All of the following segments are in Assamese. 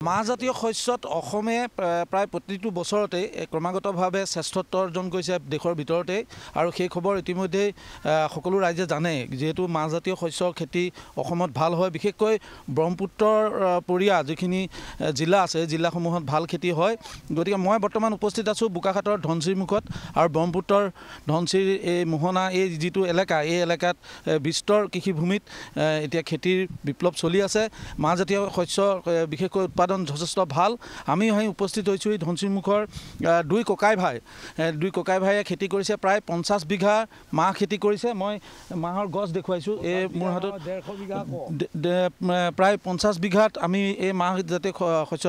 মাহজাতীয় শস্যত অসমে প্ৰায় প্ৰতিটো বছৰতে ক্ৰমাগতভাৱে শ্ৰেষ্ঠত্ব অৰ্জন কৰিছে দেশৰ ভিতৰতে আৰু সেই খবৰ ইতিমধ্যে সকলো ৰাইজে জানে যেহেতু মাহজাতীয় শস্যৰ খেতি অসমত ভাল হয় বিশেষকৈ ব্ৰহ্মপুত্ৰৰ পৰিয়া যিখিনি জিলা আছে জিলাসমূহত ভাল খেতি হয় গতিকে মই বৰ্তমান উপস্থিত আছো বোকাখাটৰ ধনচিৰ মুখত আৰু ব্ৰহ্মপুত্ৰৰ ধনচিৰ এই মোহনা এই যিটো এলেকা এই এলেকাত বিস্তৰ কৃষিভূমিত এতিয়া খেতিৰ বিপ্লৱ চলি আছে মাহজাতীয় শস্য বিশেষকৈ উৎপাদন যথেষ্ট ভাল আমি উপস্থিত হৈছোঁ এই ধনচিৰ মুখৰ দুই ককাই ভাইয়ে খেতি কৰিছে প্ৰায় 50 বিঘা মাহ খেতি কৰিছে মই মাহৰ গছ দেখুৱাইছোঁ এই মোৰ হাতত 150 বিঘা প্ৰায় 50 বিঘাত আমি এই মাহ জাতীয় শস্য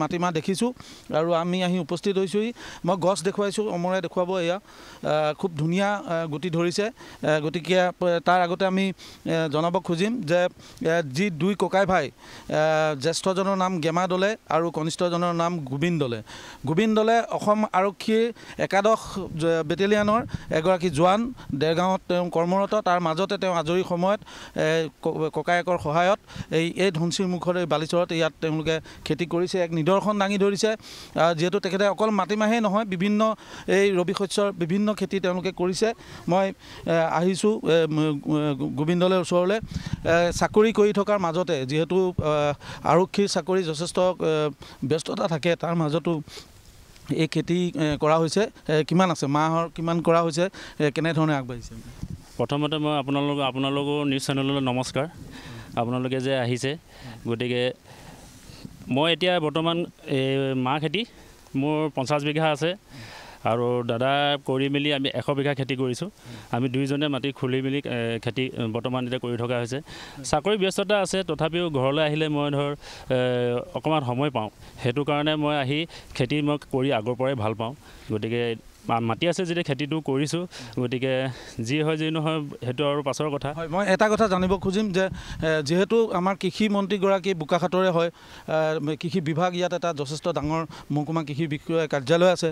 মাটিমাহ দেখিছোঁ আৰু আমি উপস্থিত হৈছোঁ মই গছ দেখুৱাইছোঁ অমৰে দেখুৱাব এয়া খুব ধুনীয়া গুটি ধৰিছে গতিকে তাৰ আগতে আমি জনাব খুজিম যে যি দুই ককাই ভাই জ্যেষ্ঠজনৰ নাম গেমা দলে আৰু কনিষ্ঠজনৰ নাম গোবিন্দ দলে অসম আৰক্ষীৰ একাদশ বেটেলিয়ানৰ এগৰাকী জোৱান দেৰগাঁৱত তেওঁ কৰ্মৰত তাৰ মাজতে তেওঁ আজৰি সময়ত ককায়েকৰ সহায়ত এই ধনচিৰ মুখৰ এই বালিচৰত ইয়াত তেওঁলোকে খেতি কৰিছে এক নিদৰ্শন দাঙি ধৰিছে যেহেতু তেখেতে অকল মাটিমাহেই নহয় বিভিন্ন এই ৰবি শস্যৰ বিভিন্ন খেতি তেওঁলোকে কৰিছে মই আহিছোঁ গোবিন্দ দলৰ ওচৰলৈ চাকৰি কৰি থকাৰ মাজতে যেহেতু আৰক্ষীৰ চাকৰি যথেষ্ট ব্যস্ততা থাকে তাৰ মাজতো এই খেতি কৰা হৈছে কিমান আছে মাহৰ কিমান কৰা হৈছে কেনেধৰণে আগবাঢ়িছে প্ৰথমতে মই আপোনালোকৰ নিউজ চেনেললৈ নমস্কাৰ আপোনালোকে যে আহিছে গতিকে মই এতিয়া বৰ্তমান মাহ খেতি মোৰ 50 বিঘা আছে আৰু দাদা কৰি মেলি আমি 100 বিঘা খেতি কৰিছোঁ আমি দুইজনে মাটি খুলি মেলি খেতি বৰ্তমান এতিয়া কৰি থকা হৈছে চাকৰি ব্যস্ততা আছে তথাপিও ঘৰলৈ আহিলে মই ধৰ অকণমান সময় পাওঁ সেইটো কাৰণে মই আহি খেতি মই কৰি আগৰ পৰাই ভাল পাওঁ গতিকে মাটি আছে যেতিয়া খেতিটো কৰিছোঁ গতিকে যি হয় যি নহয় সেইটো আৰু পাছৰ কথা হয় মই এটা কথা জানিব খুজিম যে যেহেতু আমাৰ কৃষি মন্ত্ৰীগৰাকী বোকাখাটৰে হয় কৃষি বিভাগ ইয়াত এটা যথেষ্ট ডাঙৰ মহকুমা কৃষি বিষয়া কাৰ্যালয় আছে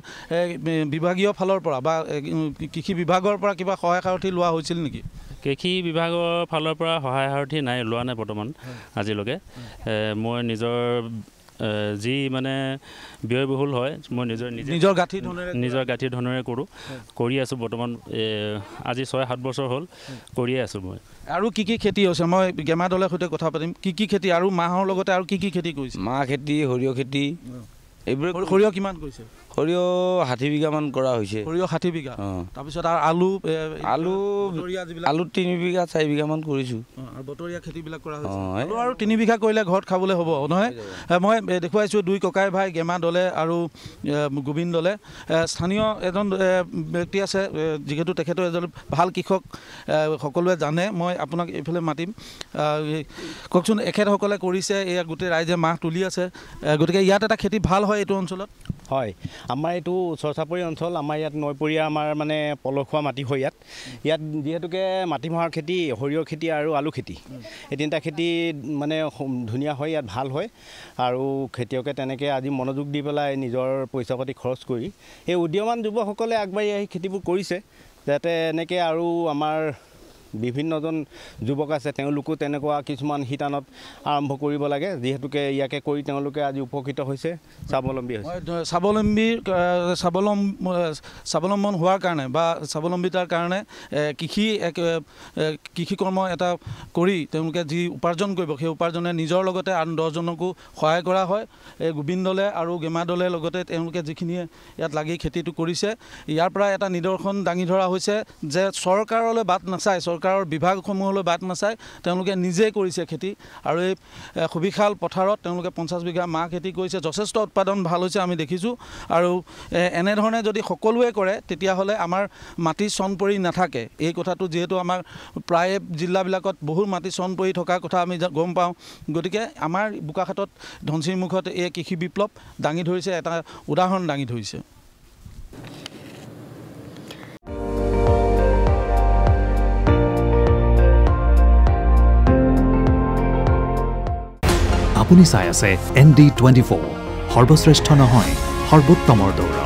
বিভাগীয় ফালৰ পৰা বা কৃষি বিভাগৰ পৰা কিবা সহায় সাৰথি লোৱা হৈছিল নেকি কৃষি বিভাগৰ ফালৰ পৰা সহায় সাৰথি লোৱা নাই বৰ্তমান আজিলৈকে মই নিজৰ যি মানে ব্যয়বহুল হয় মই নিজৰ গাঁঠি ধনেৰে কৰোঁ কৰি আছোঁ বৰ্তমান আজি 6-7 বছৰ হ'ল কৰিয়ে আছোঁ মই আৰু কি খেতি হৈছে মই গেমা দলৰ সৈতে কথা পাতিম কি খেতি আৰু মাহৰ লগতে আৰু কি খেতি কৰিছে মাহ খেতি সৰিয়হ খেতি এইবোৰ সৰিয়হ কিমান কৰিছে সৰিয়হ 60 বিঘামান কৰা হৈছে সৰিয়হ 60 বিঘা তাৰপিছত আৰু আলু 3 বিঘা 4 বিঘামান কৰিছোঁ আৰু বতৰীয়া খেতিবিলাক কৰা হৈছে আৰু 3 বিঘা কৰিলে ঘৰত খাবলৈ হ'ব নহয় মই দেখুৱাইছোঁ দুই ককাই ভাই গেমা দলে আৰু গোবিন্দ দলে স্থানীয় এজন ব্যক্তি আছে যিহেতু তেখেতো এজন ভাল কৃষক সকলোৱে জানে মই আপোনাক এইফালে মাতিম কওকচোন এখেতসকলে কৰিছে এয়া গোটেই ৰাইজে মাহ তুলি আছে গতিকে ইয়াত এটা খেতি ভাল হয় এইটো অঞ্চলত হয় আমাৰ এইটো ওচৰ-চাপৰি অঞ্চল আমাৰ ইয়াত নৈপৰীয়া আমাৰ মানে পলসুৱা মাটি হয় ইয়াত যিহেতুকে মাটিমাহৰ খেতি সৰিয়হ খেতি আৰু আলু খেতি এই তিনিটা খেতি মানে ধুনীয়া হয় ইয়াত ভাল হয় আৰু খেতিয়কে তেনেকৈ আজি মনোযোগ দি পেলাই নিজৰ পইচা পাতি খৰচ কৰি এই উদীয়মান যুৱকসকলে আগবাঢ়ি আহি খেতিবোৰ কৰিছে যাতে এনেকৈ আৰু আমাৰ বিভিন্নজন যুৱক আছে তেওঁলোকো তেনেকুৱা কিছুমান শিতানত আৰম্ভ কৰিব লাগে যিহেতুকে ইয়াকে কৰি তেওঁলোকে আজি উপকৃত হৈছে স্বাৱলম্বী হৈছে স্বাৱলম্বন হোৱাৰ কাৰণে বা স্বাৱলম্বিতাৰ কাৰণে কৃষি কৰ্ম এটা কৰি তেওঁলোকে যি উপাৰ্জন কৰিব সেই উপাৰ্জনে নিজৰ লগতে আন 10জনকো সহায় কৰা হয় এই গোবিন্দ দলে আৰু গেমা দলে লগতে তেওঁলোকে যিখিনিয়ে ইয়াত লাগি খেতিটো কৰিছে ইয়াৰ পৰা এটা নিদৰ্শন দাঙি ধৰা হৈছে যে চৰকাৰলৈ বাট নাচায় চৰকাৰৰ বিভাগসমূহলৈ বাট নাচায় তেওঁলোকে নিজে কৰিছে খেতি আৰু এই সুবিশাল পথাৰত তেওঁলোকে 50 বিঘা মাহ খেতি কৰিছে যথেষ্ট উৎপাদন ভাল হৈছে আমি দেখিছোঁ আৰু এনেধৰণে যদি সকলোৱে কৰে তেতিয়াহ'লে আমাৰ মাটি চন পৰি নাথাকে এই কথাটো যিহেতু আমাৰ প্ৰায় জিলাবিলাকত বহু মাটি চন পৰি থকাৰ কথা আমি গম পাওঁ গতিকে আমাৰ বোকাখাটত ধনচিৰ মুখত এই কৃষি বিপ্লৱ দাঙি ধৰিছে এটা উদাহৰণ দাঙি ধৰিছে আপুনি চাই আছে ND24 সৰ্বশ্ৰেষ্ঠ নহয় সৰ্বোত্তমৰ দৌৰা